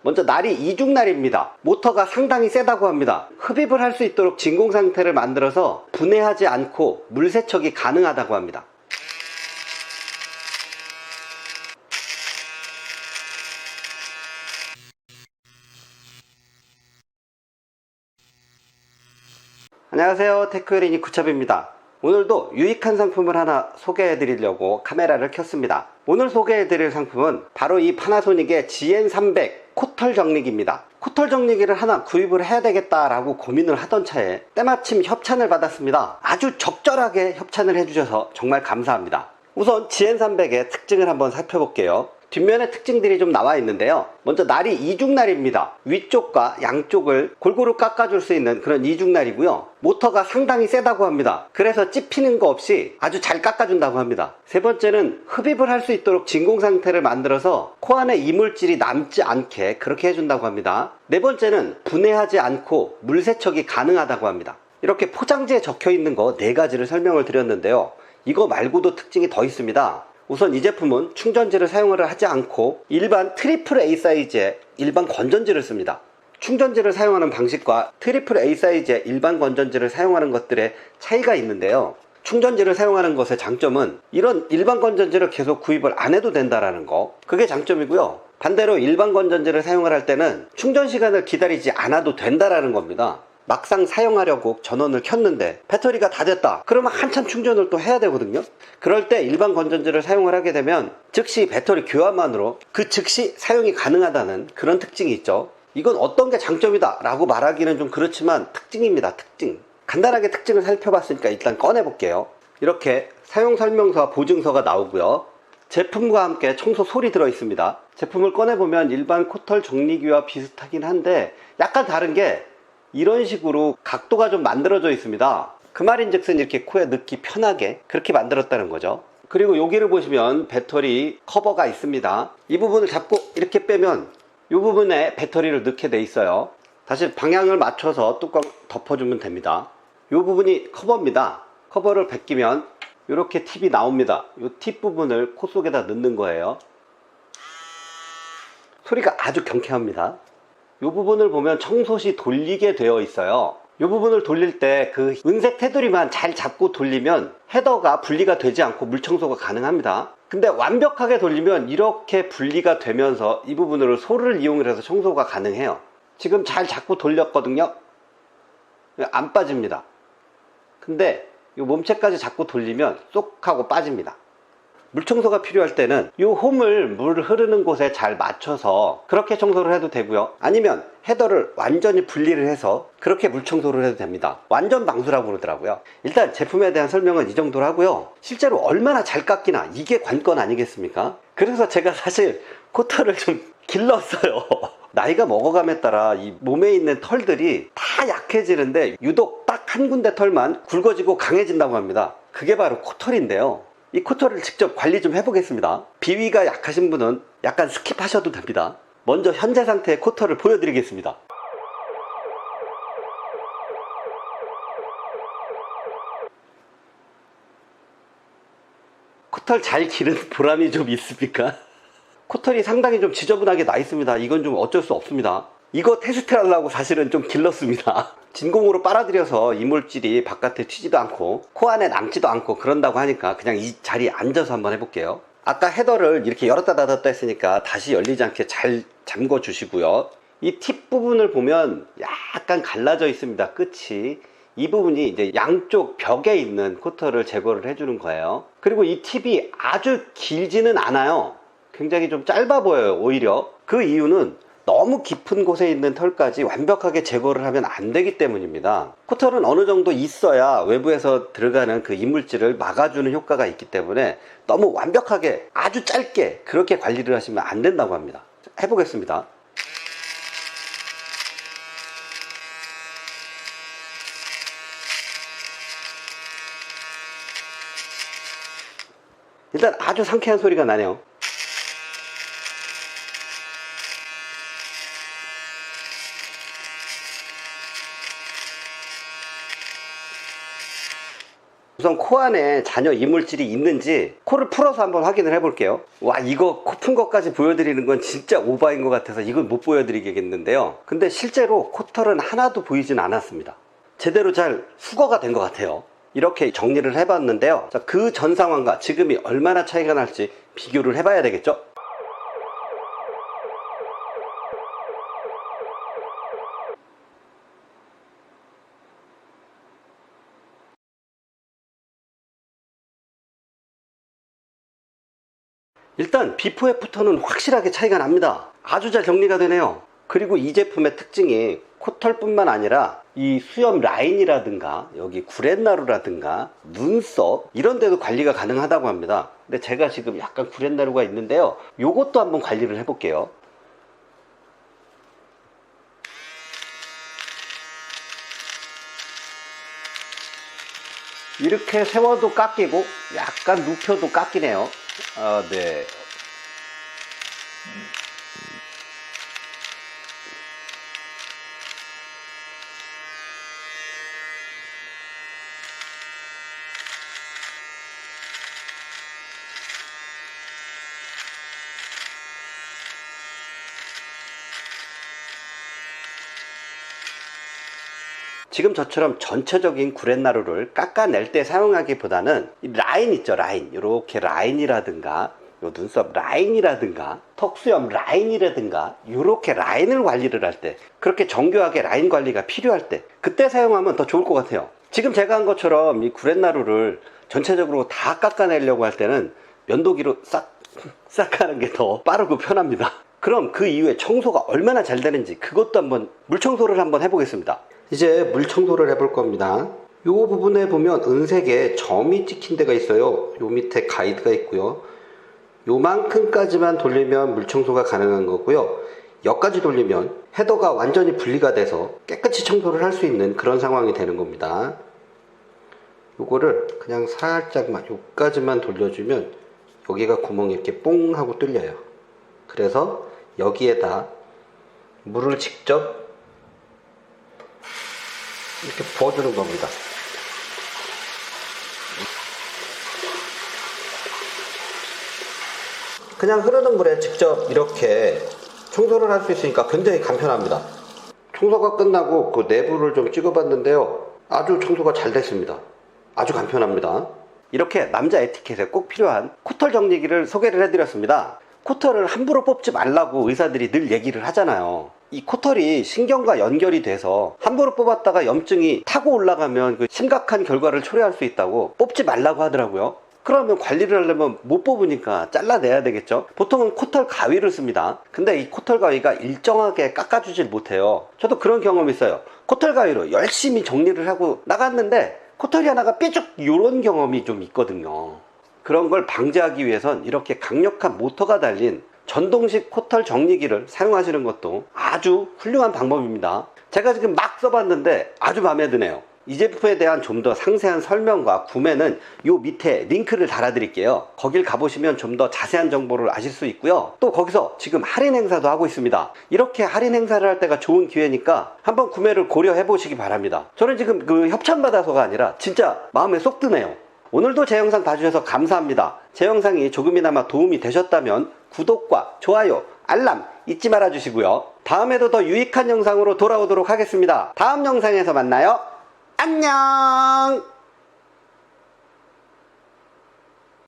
먼저 날이 이중날입니다. 모터가 상당히 세다고 합니다. 흡입을 할 수 있도록 진공 상태를 만들어서 분해하지 않고 물 세척이 가능하다고 합니다. 안녕하세요, 테크유리니 구첩입니다. 오늘도 유익한 상품을 하나 소개해 드리려고 카메라를 켰습니다. 오늘 소개해 드릴 상품은 바로 이 파나소닉의 GN300 코털 정리기입니다. 코털 정리기를 하나 구입을 해야 되겠다라고 고민을 하던 차에 때마침 협찬을 받았습니다. 아주 적절하게 협찬을 해주셔서 정말 감사합니다. 우선 GN300의 특징을 한번 살펴볼게요. 뒷면에 특징들이 좀 나와 있는데요. 먼저 날이 이중날입니다. 위쪽과 양쪽을 골고루 깎아줄 수 있는 그런 이중날이고요. 모터가 상당히 세다고 합니다. 그래서 찝히는 거 없이 아주 잘 깎아준다고 합니다. 세 번째는 흡입을 할 수 있도록 진공 상태를 만들어서 코 안에 이물질이 남지 않게 그렇게 해준다고 합니다. 네 번째는 분해하지 않고 물 세척이 가능하다고 합니다. 이렇게 포장지에 적혀 있는 거 4가지를 설명을 드렸는데요. 이거 말고도 특징이 더 있습니다. 우선 이 제품은 충전지를 사용을 하지 않고 일반 트리플 A 사이즈의 일반 건전지를 씁니다. 충전지를 사용하는 방식과 트리플 A 사이즈의 일반 건전지를 사용하는 것들의 차이가 있는데요. 충전지를 사용하는 것의 장점은 이런 일반 건전지를 계속 구입을 안 해도 된다는 거, 그게 장점이고요. 반대로 일반 건전지를 사용을 할 때는 충전 시간을 기다리지 않아도 된다는 겁니다. 막상 사용하려고 전원을 켰는데 배터리가 다 됐다 그러면 한참 충전을 또 해야 되거든요. 그럴 때 일반 건전지를 사용을 하게 되면 즉시 배터리 교환만으로 그 즉시 사용이 가능하다는 그런 특징이 있죠. 이건 어떤 게 장점이다 라고 말하기는 좀 그렇지만 특징입니다. 특징. 간단하게 특징을 살펴봤으니까 일단 꺼내 볼게요. 이렇게 사용설명서와 보증서가 나오고요. 제품과 함께 청소 솔이 들어 있습니다. 제품을 꺼내보면 일반 코털 정리기와 비슷하긴 한데 약간 다른 게 이런 식으로 각도가 좀 만들어져 있습니다. 그 말인즉슨 이렇게 코에 넣기 편하게 그렇게 만들었다는 거죠. 그리고 여기를 보시면 배터리 커버가 있습니다. 이 부분을 잡고 이렇게 빼면 이 부분에 배터리를 넣게 돼 있어요. 다시 방향을 맞춰서 뚜껑 덮어주면 됩니다. 이 부분이 커버입니다. 커버를 벗기면 이렇게 팁이 나옵니다. 이 팁 부분을 코 속에다 넣는 거예요. 소리가 아주 경쾌합니다. 이 부분을 보면 청소시 돌리게 되어 있어요. 이 부분을 돌릴 때 그 은색 테두리만 잘 잡고 돌리면 헤더가 분리가 되지 않고 물 청소가 가능합니다. 근데 완벽하게 돌리면 이렇게 분리가 되면서 이 부분으로 솔을 이용해서 청소가 가능해요. 지금 잘 잡고 돌렸거든요. 안 빠집니다. 근데 이 몸체까지 잡고 돌리면 쏙 하고 빠집니다. 물 청소가 필요할 때는 이 홈을 물 흐르는 곳에 잘 맞춰서 그렇게 청소를 해도 되고요. 아니면 헤더를 완전히 분리를 해서 그렇게 물 청소를 해도 됩니다. 완전 방수라고 그러더라고요. 일단 제품에 대한 설명은 이 정도로 하고요. 실제로 얼마나 잘 깎이나 이게 관건 아니겠습니까? 그래서 제가 사실 코털을 좀 길렀어요. 나이가 먹어감에 따라 이 몸에 있는 털들이 다 약해지는데 유독 딱 한 군데 털만 굵어지고 강해진다고 합니다. 그게 바로 코털인데요. 이 코털을 직접 관리 좀 해보겠습니다. 비위가 약하신 분은 약간 스킵하셔도 됩니다. 먼저 현재 상태의 코털을 보여드리겠습니다. 코털 잘 기른 보람이 좀 있습니까? 코털이 상당히 좀 지저분하게 나 있습니다. 이건 좀 어쩔 수 없습니다. 이거 테스트 하려고 사실은 좀 길렀습니다. 진공으로 빨아들여서 이물질이 바깥에 튀지도 않고 코 안에 남지도 않고 그런다고 하니까 그냥 이 자리에 앉아서 한번 해볼게요. 아까 헤더를 이렇게 열었다 닫았다 했으니까 다시 열리지 않게 잘 잠궈 주시고요. 이 팁 부분을 보면 약간 갈라져 있습니다. 끝이. 이 부분이 이제 양쪽 벽에 있는 코털을 제거를 해주는 거예요. 그리고 이 팁이 아주 길지는 않아요. 굉장히 좀 짧아 보여요. 오히려 그 이유는 너무 깊은 곳에 있는 털까지 완벽하게 제거를 하면 안 되기 때문입니다. 코털은 어느 정도 있어야 외부에서 들어가는 그 이물질을 막아주는 효과가 있기 때문에 너무 완벽하게 아주 짧게 그렇게 관리를 하시면 안 된다고 합니다. 해보겠습니다. 일단 아주 상쾌한 소리가 나네요. 우선 코 안에 잔여 이물질이 있는지 코를 풀어서 한번 확인을 해 볼게요. 와, 이거 코 푼 것까지 보여드리는 건 진짜 오바인 것 같아서 이건 못 보여드리겠는데요. 근데 실제로 코털은 하나도 보이진 않았습니다. 제대로 잘 수거가 된 것 같아요. 이렇게 정리를 해봤는데요. 자, 그 전 상황과 지금이 얼마나 차이가 날지 비교를 해봐야 되겠죠. 일단 비포 애프터는 확실하게 차이가 납니다. 아주 잘 정리가 되네요. 그리고 이 제품의 특징이 코털뿐만 아니라 이 수염 라인이라든가 여기 구렛나루라든가 눈썹 이런 데도 관리가 가능하다고 합니다. 근데 제가 지금 약간 구렛나루가 있는데요, 요것도 한번 관리를 해 볼게요. 이렇게 세워도 깎이고 약간 눕혀도 깎이네요. 네. 지금 저처럼 전체적인 구렛나루를 깎아낼 때 사용하기보다는 이 라인 있죠, 라인. 이렇게 라인이라든가 요 눈썹 라인이라든가 턱수염 라인이라든가 이렇게 라인을 관리를 할 때, 그렇게 정교하게 라인 관리가 필요할 때 그때 사용하면 더 좋을 것 같아요. 지금 제가 한 것처럼 이 구렛나루를 전체적으로 다 깎아내려고 할 때는 면도기로 싹 하는 게 더 빠르고 편합니다. 그럼 그 이후에 청소가 얼마나 잘 되는지 그것도 한번 물청소를 한번 해보겠습니다. 이제 물청소를 해볼 겁니다. 이 부분에 보면 은색에 점이 찍힌 데가 있어요. 요 밑에 가이드가 있고요. 요만큼까지만 돌리면 물청소가 가능한 거고요. 여기까지 돌리면 헤더가 완전히 분리가 돼서 깨끗이 청소를 할 수 있는 그런 상황이 되는 겁니다. 요거를 그냥 살짝만 요까지만 돌려주면 여기가 구멍이 이렇게 뽕 하고 뚫려요. 그래서 여기에다 물을 직접 이렇게 부어주는 겁니다. 그냥 흐르는 물에 직접 이렇게 청소를 할 수 있으니까 굉장히 간편합니다. 청소가 끝나고 그 내부를 좀 찍어봤는데요, 아주 청소가 잘 됐습니다. 아주 간편합니다. 이렇게 남자 에티켓에 꼭 필요한 코털 정리기를 소개를 해드렸습니다. 코털을 함부로 뽑지 말라고 의사들이 늘 얘기를 하잖아요. 이 코털이 신경과 연결이 돼서 함부로 뽑았다가 염증이 타고 올라가면 그 심각한 결과를 초래할 수 있다고 뽑지 말라고 하더라고요. 그러면 관리를 하려면 못 뽑으니까 잘라내야 되겠죠. 보통은 코털 가위를 씁니다. 근데 이 코털 가위가 일정하게 깎아주질 못해요. 저도 그런 경험이 있어요. 코털 가위로 열심히 정리를 하고 나갔는데 코털이 하나가 삐죽 이런 경험이 좀 있거든요. 그런 걸 방지하기 위해선 이렇게 강력한 모터가 달린 전동식 코털 정리기를 사용하시는 것도 아주 훌륭한 방법입니다. 제가 지금 막 써봤는데 아주 마음에 드네요. 이 제품에 대한 좀 더 상세한 설명과 구매는 요 밑에 링크를 달아 드릴게요. 거길 가보시면 좀 더 자세한 정보를 아실 수 있고요. 또 거기서 지금 할인 행사도 하고 있습니다. 이렇게 할인 행사를 할 때가 좋은 기회니까 한번 구매를 고려해 보시기 바랍니다. 저는 지금 그 협찬받아서가 아니라 진짜 마음에 쏙 드네요. 오늘도 제 영상 봐주셔서 감사합니다. 제 영상이 조금이나마 도움이 되셨다면 구독과 좋아요, 알람 잊지 말아 주시고요. 다음에도 더 유익한 영상으로 돌아오도록 하겠습니다. 다음 영상에서 만나요. 안녕.